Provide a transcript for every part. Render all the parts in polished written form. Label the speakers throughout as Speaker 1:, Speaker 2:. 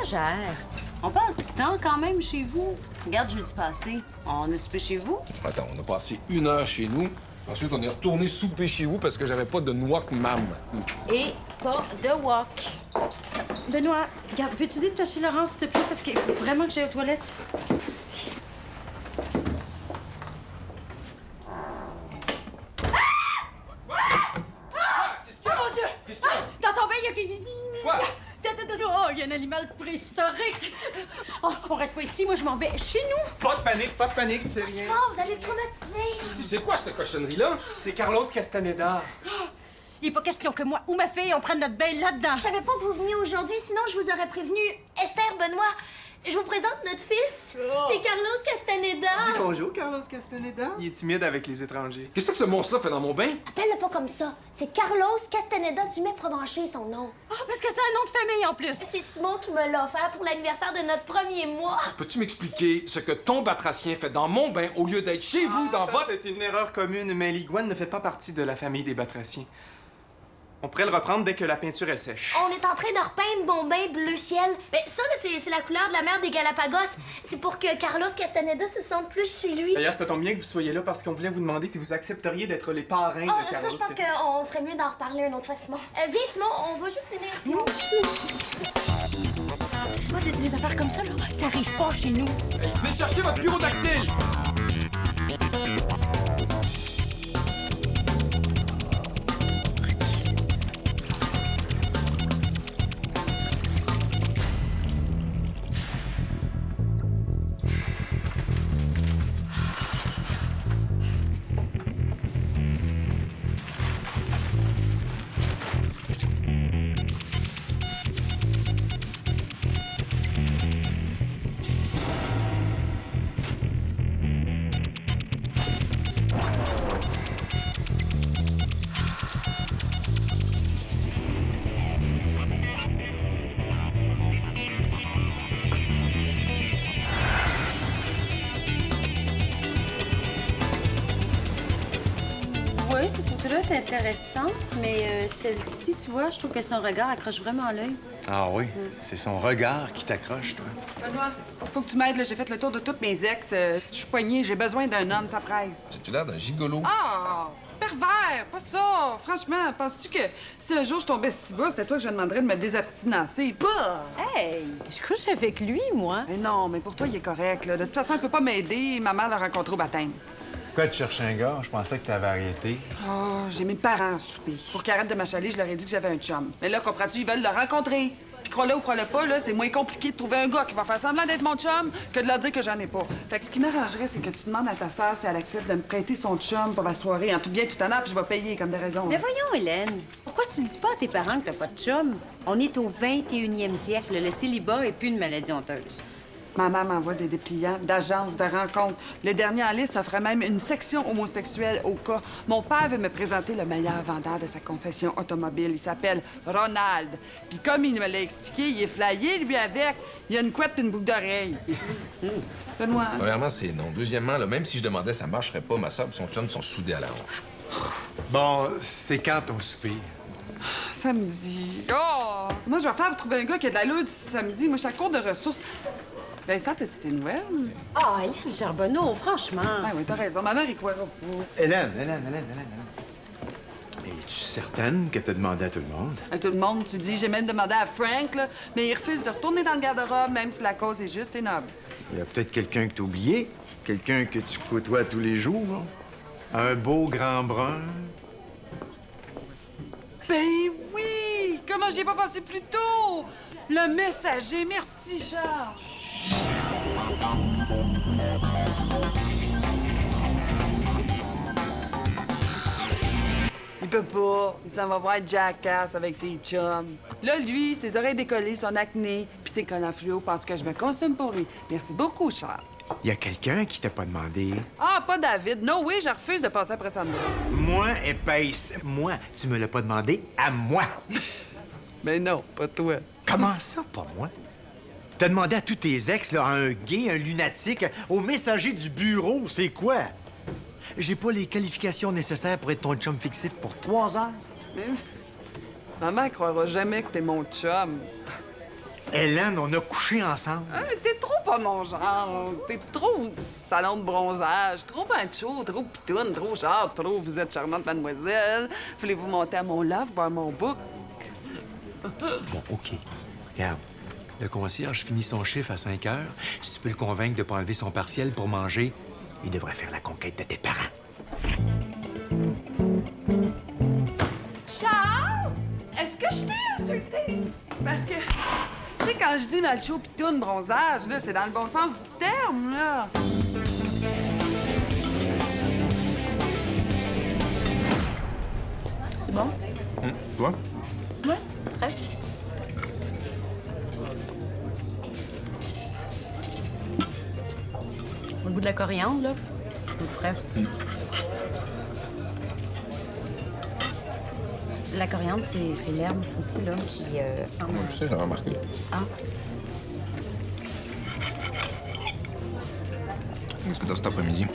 Speaker 1: exagères. On passe du temps quand même chez vous. Regarde, jeudi passé, on a soupé chez vous.
Speaker 2: Attends, on a passé 1 heure chez nous. Ensuite, on est retourné souper chez vous parce que j'avais pas de noix que mam.
Speaker 1: Et pas de wok.
Speaker 3: Benoît, regarde, peux-tu détacher Laurence, s'il te plaît, parce qu'il faut vraiment que j'aille aux toilettes. Merci. Dans ton bain, il y a...
Speaker 2: Quoi?
Speaker 3: Oh, il y a un animal préhistorique! Oh, on reste pas ici, moi je m'en vais chez nous!
Speaker 4: Pas de panique, c'est rien.
Speaker 5: Oh, vous allez le traumatiser!
Speaker 2: C'est quoi cette cochonnerie-là?
Speaker 4: C'est Carlos Castaneda.
Speaker 3: Il n'est pas question que moi ou ma fille, on prenne notre bain là-dedans!
Speaker 5: Je savais pas que vous veniez aujourd'hui, sinon je vous aurais prévenu. Esther, Benoît, je vous présente notre fils. C'est Carlos Castaneda.
Speaker 4: Dis bonjour, Carlos Castaneda. Il est timide avec les étrangers.
Speaker 2: Qu'est-ce que ce monstre-là fait dans mon bain?
Speaker 5: Appelle-le pas comme ça. C'est Carlos Castaneda Dumais-Provencher, son nom.
Speaker 3: Oh, parce que c'est un nom de famille en plus!
Speaker 5: C'est Simon qui me l'a offert pour l'anniversaire de notre premier mois.
Speaker 2: Peux-tu m'expliquer ce que ton batracien fait dans mon bain au lieu d'être chez vous dans
Speaker 4: Ça,
Speaker 2: votre...
Speaker 4: c'est une erreur commune, mais l'iguane ne fait pas partie de la famille des batraciens. On pourrait le reprendre dès que la peinture est sèche.
Speaker 5: On est en train de repeindre mon bain bleu ciel. Mais ça, là, c'est la couleur de la mer des Galapagos. C'est pour que Carlos Castaneda se sente plus chez lui.
Speaker 4: D'ailleurs, ça tombe bien que vous soyez là parce qu'on voulait vous demander si vous accepteriez d'être les parrains
Speaker 5: Oh,
Speaker 4: de
Speaker 5: ça,
Speaker 4: Carlos
Speaker 5: je pense
Speaker 4: Castaneda.
Speaker 5: qu'on serait mieux d'en reparler une autre fois, Simon. Viens, Simon, on va juste finir.
Speaker 3: Tu vois, des affaires comme ça, là, ça arrive pas chez nous.
Speaker 2: Hey, venez chercher votre bureau dactyle!
Speaker 3: Oui, cette photo-là est intéressante, mais celle-ci, tu vois, je trouve que son regard accroche vraiment l'œil.
Speaker 6: Ah oui? C'est son regard qui t'accroche, toi.
Speaker 7: Benoît, faut que tu m'aides, là. J'ai fait le tour de toutes mes ex. Je suis poignée, j'ai besoin d'un homme, ça presse.
Speaker 2: J'ai-tu l'air d'un gigolo?
Speaker 7: Ah! Pervers! Pas ça! Franchement, penses-tu que si un jour je tombais si bas, c'était toi que je demanderais de me désabstinencer? Bah!
Speaker 1: Hey, je couche avec lui, moi.
Speaker 7: Mais non, mais pour toi, il est correct, là. De toute façon, il peut pas m'aider. Ma mère l'a rencontré au baptême.
Speaker 6: Pourquoi tu cherches un gars? Je pensais que t'avais arrêté.
Speaker 7: Oh, j'ai mes parents à souper. Pour qu'ils arrêtent de m'achaler, je leur ai dit que j'avais un chum. Mais là, comprends-tu, ils veulent le rencontrer. Puis crois-le ou crois-le pas, là, c'est moins compliqué de trouver un gars qui va faire semblant d'être mon chum que de leur dire que j'en ai pas. Fait que ce qui m'arrangerait, c'est que tu demandes à ta sœur si elle accepte de me prêter son chum pour la soirée, en tout bien tout honneur, puis je vais payer comme des raisons.
Speaker 1: Mais voyons, Hélène, pourquoi tu ne dis pas à tes parents que t'as pas de chum? On est au 21e siècle. Le célibat est plus une maladie honteuse.
Speaker 7: Ma mère m'envoie des dépliants d'agences de rencontres. Le dernier en liste offrait même une section homosexuelle au cas. Mon père veut me présenter le meilleur vendeur de sa concession automobile. Il s'appelle Ronald. Puis comme il me l'a expliqué, il est flyé, lui, avec. Il a une couette et une boucle d'oreille. Benoît.
Speaker 2: Premièrement, c'est non. Deuxièmement, là, même si je demandais, ça marcherait pas. Ma soeur et son chum sont soudés à la hanche.
Speaker 6: Bon, c'est quand ton souper?
Speaker 7: Samedi. Oh! Moi, je vais faire pour trouver un gars qui a de la lutte samedi. Moi, je suis à court de ressources. Vincent, as-tu tes nouvelles?
Speaker 1: Ah, Hélène Charbonneau, franchement.
Speaker 7: Ah oui, t'as raison. Ma mère, il croira pas.
Speaker 6: Hélène. Es-tu certaine que t'as demandé à tout le monde?
Speaker 7: À tout le monde, tu dis, j'ai même demandé à Frank, là, mais il refuse de retourner dans le garde-robe, même si la cause est juste et noble.
Speaker 6: Il y a peut-être quelqu'un que t'as oublié. Quelqu'un que tu côtoies tous les jours. Un beau grand brun.
Speaker 7: Ben oui! Comment j'y ai pas pensé plus tôt? Le messager, merci, Charles. Il peut pas. Il s'en va voir Jackass avec ses chums. Là, lui, ses oreilles décollées, son acné, puis ses collants fluo pensent que je me consomme pour lui. Merci beaucoup, Charles.
Speaker 6: Il y a quelqu'un qui t'a pas demandé.
Speaker 7: Ah, pas David. No way, je refuse de passer après ça.
Speaker 6: Moi, épaisse. Moi, tu me l'as pas demandé à moi.
Speaker 7: Mais non, pas toi.
Speaker 6: Comment ça, pas moi? T'as demandé à tous tes ex, là, à un gay, un lunatique, au messager du bureau, c'est quoi? J'ai pas les qualifications nécessaires pour être ton chum fictif pour 3 heures.
Speaker 7: Maman, elle croira jamais que t'es mon chum.
Speaker 6: Hélène, on a couché ensemble.
Speaker 7: Ah, mais t'es trop pas mon genre. T'es trop salon de bronzage, trop macho, trop pitoune, trop genre, trop vous êtes charmante, mademoiselle. Voulez-vous monter à mon love, voir mon book?
Speaker 6: Bon, OK. Regarde, le concierge finit son chiffre à 5 heures. Si tu peux le convaincre de pas enlever son partiel pour manger, il devrait faire la conquête de tes parents.
Speaker 7: Charles! Est-ce que je t'ai insulté? Parce que, tu sais, quand je dis macho pitoune bronzage, là, c'est dans le bon sens du terme, là.
Speaker 1: C'est bon?
Speaker 2: Toi?
Speaker 1: Oui, très. Le goût de la coriandre, là, c'est frais. La coriandre, c'est l'herbe ici, là, qui semble...
Speaker 2: Je sais, j'ai remarqué.
Speaker 1: Ah.
Speaker 2: Qu'est-ce que t'as cet après-midi?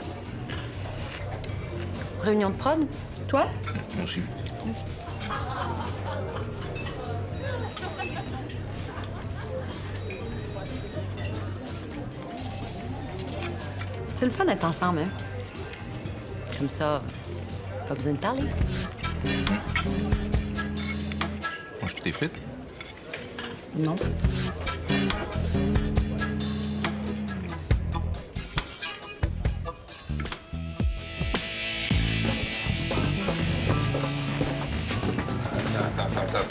Speaker 1: Réunion de prod? Toi?
Speaker 2: Moi aussi.
Speaker 1: C'est le fun d'être ensemble, hein? Comme ça, pas besoin de parler.
Speaker 2: Manges-tu tes frites?
Speaker 1: Non.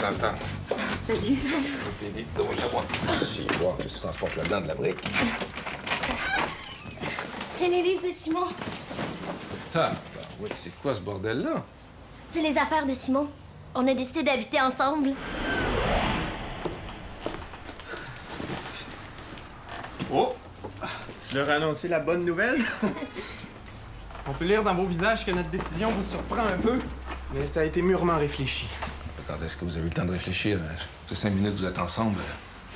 Speaker 2: Attends.
Speaker 1: Salut.
Speaker 2: Je t'ai dit de la voir. Si, voir que tu transportes là-dedans de la brique.
Speaker 5: C'est les livres de Simon.
Speaker 2: Ça, ouais, c'est quoi ce bordel-là?
Speaker 5: C'est les affaires de Simon. On a décidé d'habiter ensemble.
Speaker 4: Oh! Tu leur as annoncé la bonne nouvelle? On peut lire dans vos visages que notre décision vous surprend un peu, mais ça a été mûrement réfléchi.
Speaker 2: Quand est-ce que vous avez eu le temps de réfléchir? C'est 5 minutes que vous êtes ensemble.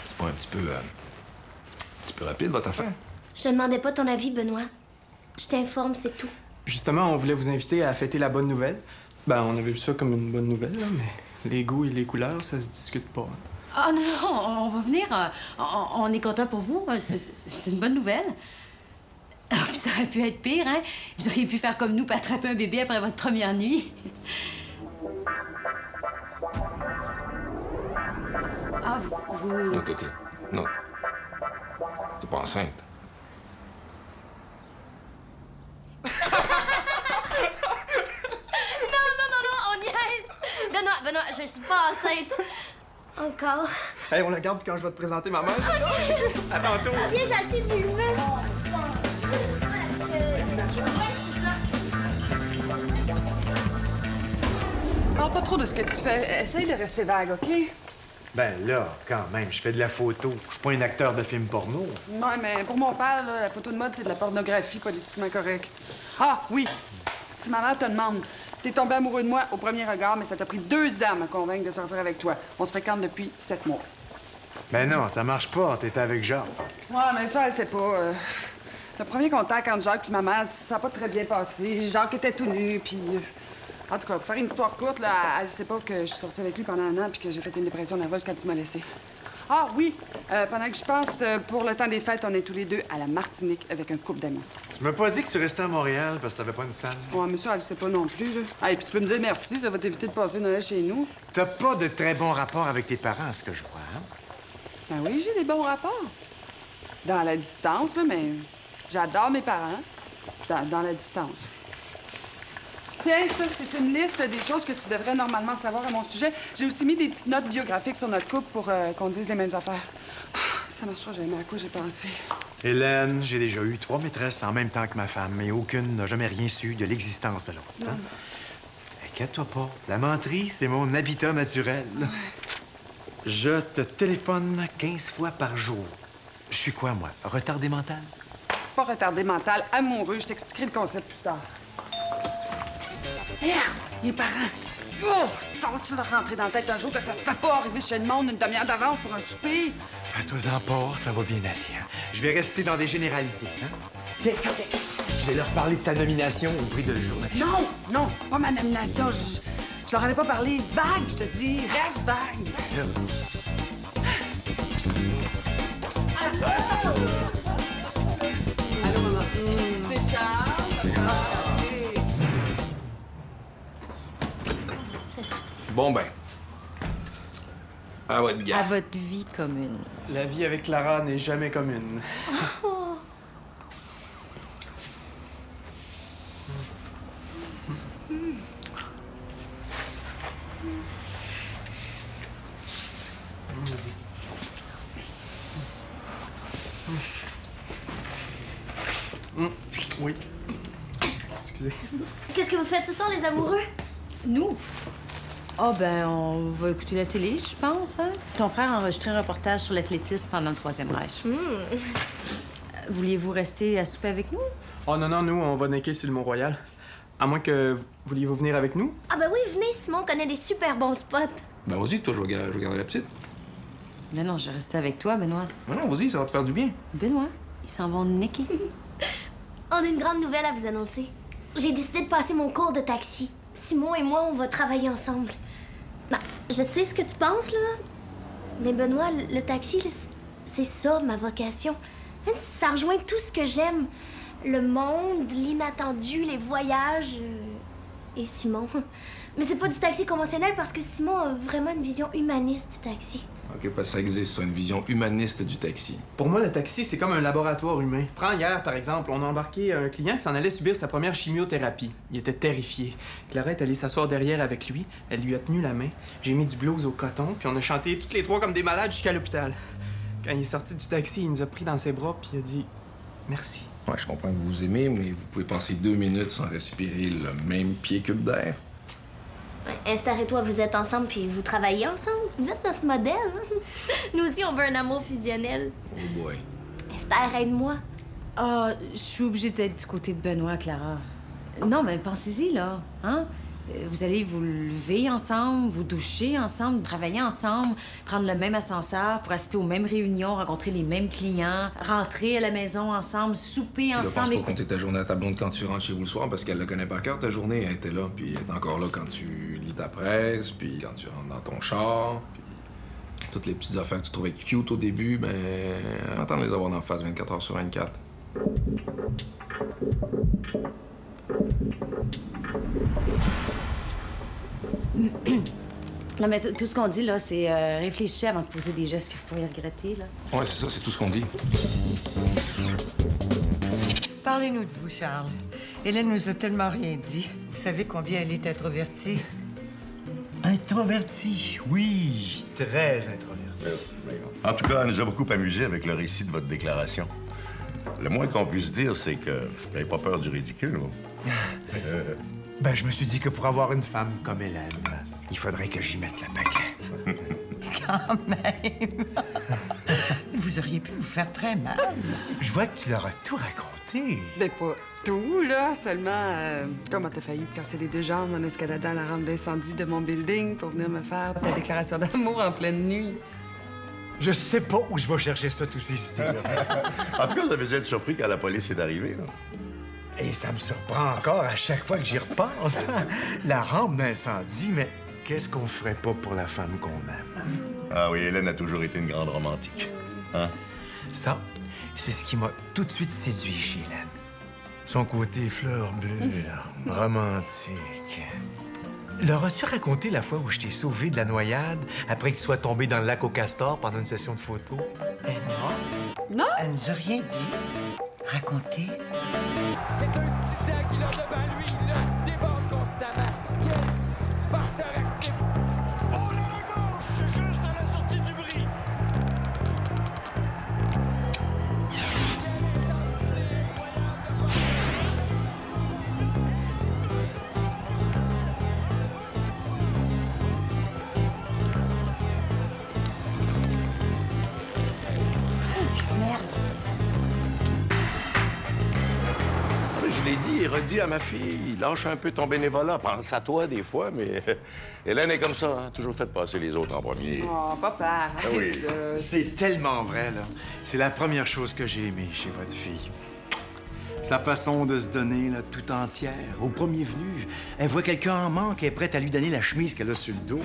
Speaker 2: C'est pas un petit peu rapide, votre affaire?
Speaker 5: Je te demandais pas ton avis, Benoît. Je t'informe, c'est tout.
Speaker 4: Justement, on voulait vous inviter à fêter la bonne nouvelle. Ben, on avait vu ça comme une bonne nouvelle, là, mais les goûts et les couleurs, ça se discute pas.
Speaker 1: Ah non, on va venir. On est content pour vous. C'est une bonne nouvelle. Ah, puis ça aurait pu être pire, hein? Vous auriez pu faire comme nous, puis attraper un bébé après votre première nuit. Ah, vous...
Speaker 2: Non, non. T'es pas enceinte.
Speaker 5: Non, on niaise! Benoît, je suis pas enceinte. Encore.
Speaker 4: Hey, on la garde quand je vais te présenter ma mère. À tantôt.
Speaker 5: Viens, j'ai acheté du hummus.
Speaker 7: Parle pas trop de ce que tu fais. Essaye de rester vague, OK?
Speaker 6: Ben là, quand même, je fais de la photo. Je suis pas un acteur de film porno.
Speaker 7: Ouais, mais pour mon père, là, la photo de mode, c'est de la pornographie politiquement correcte. Ah, oui. Si ma mère te demande, t'es tombé amoureux de moi au premier regard, mais ça t'a pris 2 ans à me convaincre de sortir avec toi. On se fréquente depuis 7 mois.
Speaker 6: Ben non, ça marche pas. T'étais avec Jacques.
Speaker 7: Ouais, mais ça, elle sait pas. Le premier contact entre Jacques et ma mère, ça n'a pas très bien passé. Jacques était tout nu, puis... En tout cas, pour faire une histoire courte, là, elle sait pas que je suis sortie avec lui pendant 1 an puis que j'ai fait une dépression nerveuse quand tu m'as laissé. Ah oui, pendant que je pense, pour le temps des fêtes, on est tous les 2 à la Martinique avec un couple d'amis.
Speaker 6: Tu m'as pas dit que tu restais à Montréal parce que t'avais pas une salle.
Speaker 7: Ouais, mais ça, elle sait pas non plus, là. Ah, et puis tu peux me dire merci, ça va t'éviter de passer Noël chez nous.
Speaker 6: T'as pas de très bons rapports avec tes parents, à ce que je vois, hein?
Speaker 7: Ben oui, j'ai des bons rapports. Dans la distance, là, mais j'adore mes parents. Dans la distance. Tiens, ça, c'est une liste des choses que tu devrais normalement savoir à mon sujet. J'ai aussi mis des petites notes biographiques sur notre couple pour qu'on dise les mêmes affaires. Ça marchera jamais. À quoi j'ai pensé?
Speaker 6: Hélène, j'ai déjà eu 3 maîtresses en même temps que ma femme, mais aucune n'a jamais rien su de l'existence de l'autre. Hein? Inquiète-toi pas. La menterie, c'est mon habitat naturel. Je te téléphone 15 fois par jour. Je suis quoi, moi? Retardé mental?
Speaker 7: Pas retardé mental, amoureux. Je t'expliquerai le concept plus tard. Merde! Les parents! Oh! Ça va-tu leur rentrer dans la tête un jour que ça se fait pas arriver chez le monde une demi-heure d'avance pour un souper?
Speaker 6: Fais-toi-en pas, ça va bien aller. Hein? Je vais rester dans des généralités. Hein? Tiens. Je vais leur parler de ta nomination au prix de journaliste.
Speaker 7: Non, pas ma nomination. Je leur en ai pas parlé. Vague, je te dis. Reste vague.
Speaker 2: Bon, ben. À votre
Speaker 1: À
Speaker 2: gaffe.
Speaker 1: votre vie commune.
Speaker 4: La vie avec Clara n'est jamais commune. Oui. Excusez.
Speaker 5: Qu'est-ce que vous faites ce soir, les amoureux?
Speaker 1: Nous? Ah, ben, on va écouter la télé, je pense, hein? Ton frère a enregistré un reportage sur l'athlétisme pendant le 3e Reich. Vouliez-vous rester à souper avec nous?
Speaker 4: Oh non, non, nous, on va necker sur le Mont-Royal. À moins que vouliez-vous venir avec nous?
Speaker 5: Ah ben oui, venez, Simon connaît des super bons spots.
Speaker 2: Ben, vas-y, toi, je vais garder la petite.
Speaker 1: Mais non, je vais rester avec toi, Benoît.
Speaker 2: Non, vas-y, ça va te faire du bien.
Speaker 1: Benoît, ils s'en vont niquer.
Speaker 5: On a une grande nouvelle à vous annoncer. J'ai décidé de passer mon cours de taxi. Simon et moi, on va travailler ensemble. Non, je sais ce que tu penses, là. Mais Benoît, le taxi, là, c'est ça, ma vocation. Ça rejoint tout ce que j'aime. Le monde, l'inattendu, les voyages... et Simon. Mais c'est pas du taxi conventionnel parce que Simon a vraiment une vision humaniste du taxi.
Speaker 2: OK, parce que ça existe, ça, une vision humaniste du taxi.
Speaker 4: Pour moi, le taxi, c'est comme un laboratoire humain. Prends hier, par exemple, on a embarqué un client qui s'en allait subir sa première chimiothérapie. Il était terrifié. Clara est allée s'asseoir derrière avec lui. Elle lui a tenu la main. J'ai mis du blues au coton, puis on a chanté toutes les trois comme des malades jusqu'à l'hôpital. Quand il est sorti du taxi, il nous a pris dans ses bras, puis il a dit « Merci ».
Speaker 2: Ouais, je comprends que vous vous aimez, mais vous pouvez passer 2 minutes sans respirer le même pied cube d'air.
Speaker 5: Esther et toi, vous êtes ensemble puis vous travaillez ensemble. Vous êtes notre modèle. Hein? Nous aussi, on veut un amour fusionnel.
Speaker 2: Oh boy.
Speaker 5: Esther, aide-moi.
Speaker 1: Ah, je suis obligée d'être du côté de Benoît, Clara. Non, mais pensez-y, là. Hein? Vous allez vous lever ensemble, vous doucher ensemble, travailler ensemble, prendre le même ascenseur pour assister aux mêmes réunions, rencontrer les mêmes clients, rentrer à la maison ensemble, souper
Speaker 2: Je pense
Speaker 1: ensemble.
Speaker 2: pas compter ta journée à ta blonde quand tu rentres chez vous le soir parce qu'elle le connaît par cœur, ta journée. Elle était là, puis elle est encore là quand tu lis ta presse, puis quand tu rentres dans ton char, puis toutes les petites affaires que tu trouvais cute au début, ben, attends de les avoir en face 24 heures sur 24.
Speaker 1: Non, mais tout ce qu'on dit, là, c'est réfléchir avant de poser des gestes que vous pourriez regretter, là.
Speaker 2: Ouais, c'est ça, c'est tout ce qu'on dit.
Speaker 8: Parlez-nous de vous, Charles. Hélène nous a tellement rien dit. Vous savez combien elle est introvertie?
Speaker 6: Introverti, oui, très introverti.
Speaker 9: En tout cas, elle nous a beaucoup amusés avec le récit de votre déclaration. Le moins qu'on puisse dire, c'est que vous n'avez pas peur du ridicule.
Speaker 6: Ben, je me suis dit que pour avoir une femme comme Hélène, il faudrait que j'y mette le paquet.
Speaker 8: Quand même! Vous auriez pu vous faire très mal.
Speaker 6: Je vois que tu leur as tout raconté.
Speaker 7: Ben, pas tout, là. Seulement, comment t'as failli te casser les 2 jambes en escaladant la rampe d'incendie de mon building pour venir me faire ta déclaration d'amour en pleine nuit.
Speaker 6: Je sais pas où je vais chercher ça, tous ces idées-là.
Speaker 9: En tout cas, vous avez dû être surpris quand la police est arrivée, là.
Speaker 6: Et ça me surprend encore à chaque fois que j'y repense. La rampe d'incendie, mais qu'est-ce qu'on ferait pas pour la femme qu'on aime?
Speaker 9: Ah oui, Hélène a toujours été une grande romantique. Hein?
Speaker 6: Ça, c'est ce qui m'a tout de suite séduit chez Hélène. Son côté fleur bleue, là, romantique. Leur as-tu raconté la fois où je t'ai sauvé de la noyade après que tu sois tombé dans le lac au castor pendant une session de photos?
Speaker 8: Eh non.
Speaker 7: Non?
Speaker 8: Elle nous a rien dit. Racontez.
Speaker 10: C'est un titan qu'il a devant lui, il le dévore constamment. Quel farceur actif. Oh là à gauche, juste à la sortie du bris.
Speaker 9: Je l'ai dit et redit à ma fille, lâche un peu ton bénévolat, pense à toi des fois, mais Hélène est comme ça, hein, toujours fait passer les autres en premier.
Speaker 7: Oh, papa,
Speaker 9: Ah oui.
Speaker 6: C'est tellement vrai, là. C'est la première chose que j'ai aimée chez votre fille. Sa façon de se donner, là, tout entière. Au premier venu, elle voit quelqu'un en manque et est prête à lui donner la chemise qu'elle a sur le dos.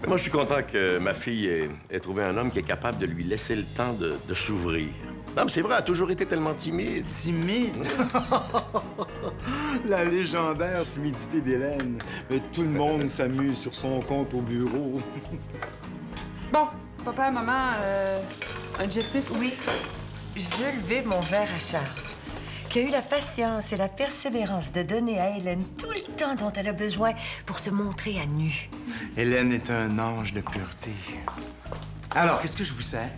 Speaker 9: Moi, je suis content que ma fille ait trouvé un homme qui est capable de lui laisser le temps de s'ouvrir. Non, mais c'est vrai, elle a toujours été tellement timide.
Speaker 6: Timide? La légendaire timidité d'Hélène. Mais tout le monde s'amuse sur son compte au bureau.
Speaker 7: Bon, papa, maman, un Jessie?
Speaker 8: Oui. Je veux lever mon verre à Charles, qui a eu la patience et la persévérance de donner à Hélène tout le temps dont elle a besoin pour se montrer à nu.
Speaker 6: Hélène est un ange de pureté. Alors, qu'est-ce que je vous sers?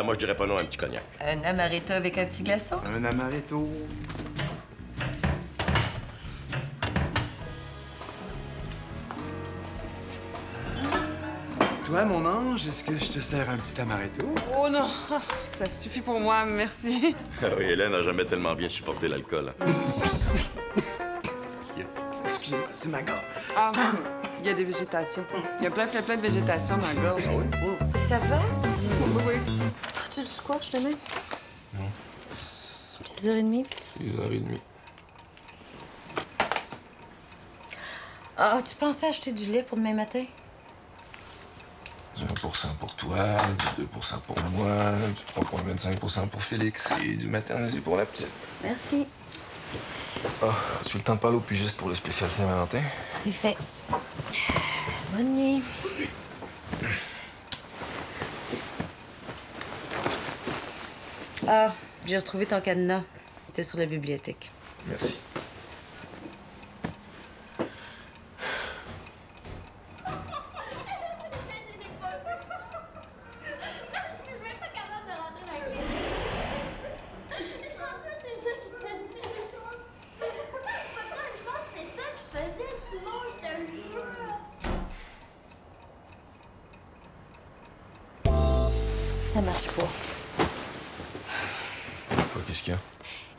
Speaker 9: Moi, je dirais pas non à un petit cognac.
Speaker 8: Un amaretto avec un petit glaçon?
Speaker 6: Un amaretto. Toi, mon ange, est-ce que je te sers un petit amaretto?
Speaker 7: Oh non, ça suffit pour moi, merci.
Speaker 9: Ah oui, Hélène n'a jamais tellement bien supporté l'alcool.
Speaker 6: Qu'est-ce qu'il y a? Excusez-moi, c'est ma gorge.
Speaker 7: Ah, il y a des végétations. Il y a plein de végétations dans la gorge.
Speaker 9: Ah oui?
Speaker 7: Oh.
Speaker 8: Ça va?
Speaker 7: Oui, oui.
Speaker 3: Tu du squash demain?
Speaker 2: Non.
Speaker 3: 6h30?
Speaker 2: 6h30.
Speaker 1: Ah, tu pensais acheter du lait pour demain matin?
Speaker 2: Du 1% pour toi, du 2% pour moi, du 3,25% pour Félix et du maternité pour la petite.
Speaker 3: Merci.
Speaker 2: Ah, tu as le temps de parler au pigiste pour le spécial Saint-Valentin?
Speaker 1: C'est fait. Bonne nuit. Ah, j'ai retrouvé ton cadenas. Il était sur la bibliothèque.
Speaker 2: Merci.
Speaker 1: Ça marche pas.
Speaker 2: Quoi, qu'est-ce qu'il y a?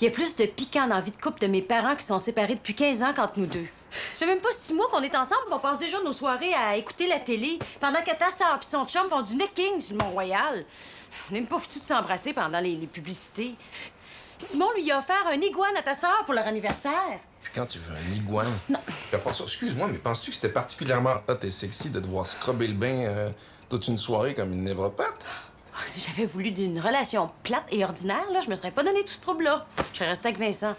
Speaker 1: Il y a plus de piquant dans la vie de couple de mes parents qui sont séparés depuis 15 ans qu'entre nous deux. Ça fait même pas 6 mois qu'on est ensemble, on passe déjà nos soirées à écouter la télé, pendant que ta sœur et son chum font du necking sur le Mont-Royal. On n'est même pas foutus de s'embrasser pendant les publicités. Simon lui a offert un iguane à ta sœur pour leur anniversaire.
Speaker 2: Puis quand tu veux un iguane...
Speaker 1: Non.
Speaker 2: Puis à part ça, excuse-moi, mais penses-tu que c'était particulièrement hot et sexy de devoir scrubber le bain toute une soirée comme une névropathe?
Speaker 1: Ah, si j'avais voulu d'une relation plate et ordinaire, là, je me serais pas donné tout ce trouble-là. Je serais restée avec Vincent.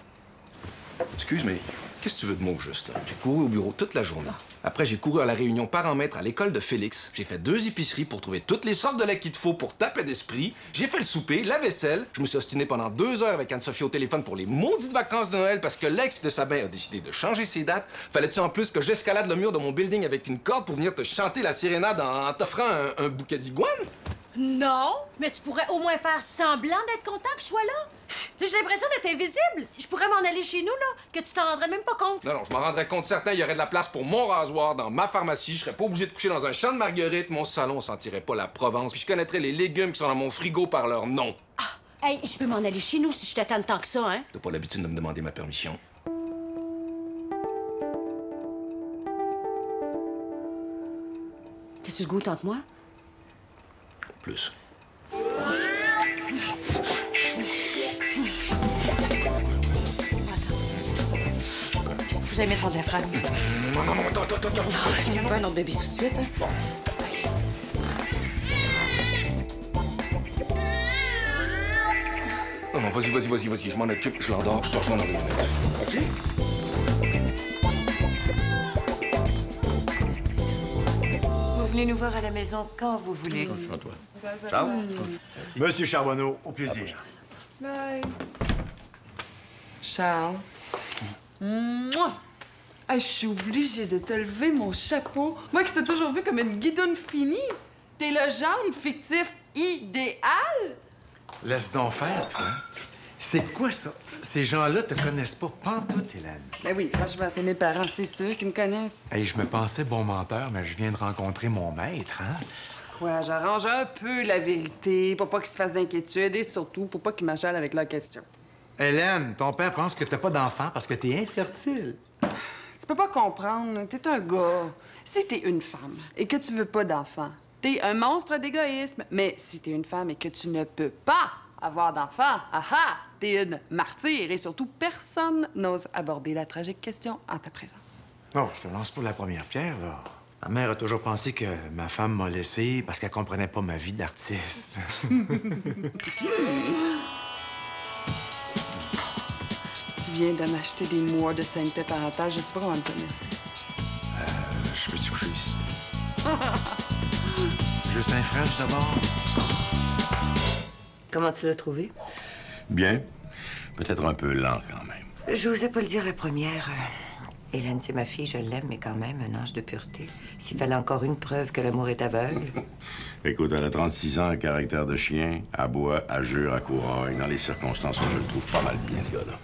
Speaker 2: Excuse, mais qu'est-ce que tu veux de moi, juste? Là? J'ai couru au bureau toute la journée. Après, j'ai couru à la réunion parents-maîtres à l'école de Félix. J'ai fait 2 épiceries pour trouver toutes les sortes de lait qu'il te faut pour taper d'esprit. J'ai fait le souper, la vaisselle. Je me suis ostiné pendant 2 heures avec Anne-Sophie au téléphone pour les maudites vacances de Noël parce que l'ex de Sabin a décidé de changer ses dates. Fallait-tu en plus que j'escalade le mur de mon building avec une corde pour venir te chanter la sérénade en t'offrant un bouquet d'iguane?
Speaker 1: Non, mais tu pourrais au moins faire semblant d'être content que je sois là. J'ai l'impression d'être invisible. Je pourrais m'en aller chez nous, là, que tu t'en rendrais même pas compte.
Speaker 2: Non, je m'en rendrais compte certain. Il y aurait de la place pour mon rasoir dans ma pharmacie. Je serais pas obligé de coucher dans un champ de marguerite. Mon salon sentirait pas la Provence. Puis je connaîtrais les légumes qui sont dans mon frigo par leur nom.
Speaker 1: Ah, hey, je peux m'en aller chez nous si je t'attends tant que ça, hein?
Speaker 2: T'as pas l'habitude de me demander ma permission.
Speaker 1: T'as-tu le goût tant que moi?
Speaker 2: Plus.
Speaker 1: Faut que j'aille mettre mon diaphragme.
Speaker 2: Non, attends.
Speaker 1: Je veux pas un autre bébé tout de suite, hein?
Speaker 2: Bon. Non, vas-y. Je m'en occupe, je l'endors, je te rejoins dans 2 minutes. OK?
Speaker 8: Vous venez nous voir à la maison quand vous voulez.
Speaker 9: Toi. Ciao.
Speaker 6: Monsieur Charbonneau, au plaisir.
Speaker 7: Bye. Charles. Mouah! Ah, je suis obligée de te lever mon chapeau. Moi qui t'ai toujours vu comme une guidoune finie. T'es le genre fictif idéal.
Speaker 6: Laisse donc faire, toi. C'est quoi ça? Ces gens-là te connaissent pas pantoute, Hélène.
Speaker 7: Ben oui, franchement, c'est mes parents, c'est sûr qu'ils me connaissent.
Speaker 6: Hey, je me pensais bon menteur, mais je viens de rencontrer mon maître, hein?
Speaker 7: Quoi, j'arrange un peu la vérité pour pas qu'ils se fassent d'inquiétude et surtout pour pas qu'ils m'achalent avec leurs questions.
Speaker 6: Hélène, ton père pense que t'as pas d'enfant parce que t'es infertile.
Speaker 7: Tu peux pas comprendre. T'es un gars. Si t'es une femme et que tu veux pas d'enfant, t'es un monstre d'égoïsme. Mais si t'es une femme et que tu ne peux pas avoir d'enfant, t'es une martyre. Et surtout, personne n'ose aborder la tragique question en ta présence.
Speaker 6: Non, je te lance pas la première pierre, là. Ma mère a toujours pensé que ma femme m'a laissé parce qu'elle comprenait pas ma vie d'artiste.
Speaker 7: viens de m'acheter des mois de sainteté parentale. Je sais pas comment te dire merci.
Speaker 6: Je peux te coucher ici. Juste un French d'abord.
Speaker 8: Comment tu l'as trouvé?
Speaker 9: Bien. Peut-être un peu lent, quand même.
Speaker 8: Je n'osais pas le dire la première. Hélène, c'est ma fille, je l'aime, mais quand même, un ange de pureté. S'il fallait encore une preuve que l'amour est aveugle.
Speaker 9: Écoute, elle a 36 ans, un caractère de chien, aboie, jure, à couraille. Dans les circonstances, je le trouve pas mal bien, ce gars-là.